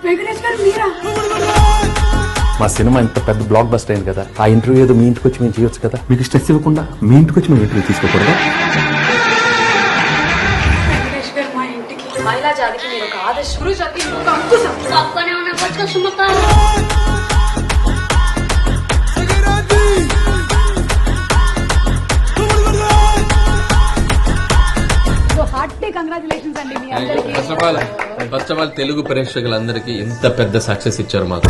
వెంకటేష్ గారు మీరా? మా సినిమా ఇంత పెద్ద బ్లాక్ బస్టర్ అయింది కదా, ఆ ఇంటర్వ్యూ ఏదో మీ ఇంటికి వచ్చి మేము చేయొచ్చు కదా. మీకు స్ట్రెస్ ఇవ్వకుండా మీ ఇంటికి వచ్చి మేము ఇంటర్వ్యూ తీసుకోకూడదా? వెంకటేష్ గారు మా ఇంటికి మహిళా జాతికి మీరు ఒక ఆదర్శ పురుష జాతికి ఒక అంకుశం. సో హార్టీ కంగ్రాచులేషన్స్ అండి మీ అందరికీ. ఫస్ట్ ఆఫ్ ఆల్ తెలుగు ప్రేక్షకులందరికీ ఇంత పెద్ద సక్సెస్ ఇచ్చారు మాకు.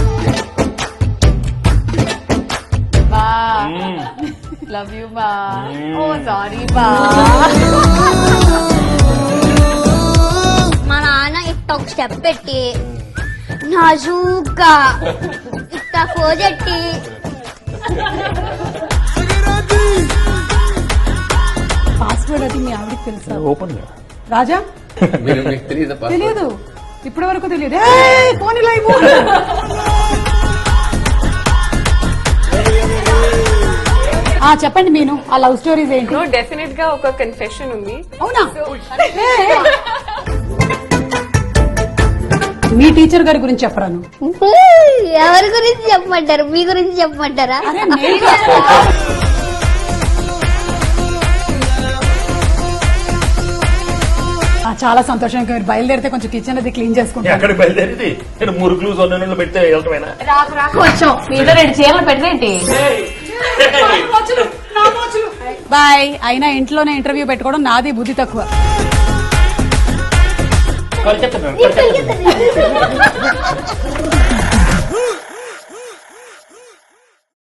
లవ్ యూ బా. ఓ సారీ బా. మా నాన్న ఇట్ట ఒక స్టెప్ పెట్టి నాజూగ్గా ఇట్ట కోజెట్టి పాస్వర్డ్ అది మీ ఆవిడకి తెలుసా? ఓపెన్ గా రాజా మీకు తెలియదు తెలియదు, ఇప్పటి వరకు తెలియదు. ఫోన్ ఇలా చెప్పండి మీను, ఆ లవ్ స్టోరీస్ ఏంటి? డెఫినెట్ గా ఒక కన్ఫెషన్ ఉంది. అవునా? మీ టీచర్ గారి గురించి చెప్పరాను. ఎవరి గురించి చెప్పమంటారు? మీ గురించి చెప్పమంటారా? అరే నేను చాలా సంతోషంగా మీరు బయలుదేరితే కొంచెం కిచెన్ అది క్లీన్ చేసుకుంటాను. ఎక్కడికి బయలుదేరింది? నేను మురుగులు సొన్నలు పెడితే వెళ్ళటమేనా? వచ్చాం మీద 2 చీరలు పెట్టేంటి? బాయ్. అయినా ఇంట్లోనే ఇంటర్వ్యూ పెట్టుకోవడం నాది బుద్ధి తక్కువ. చెప్తాను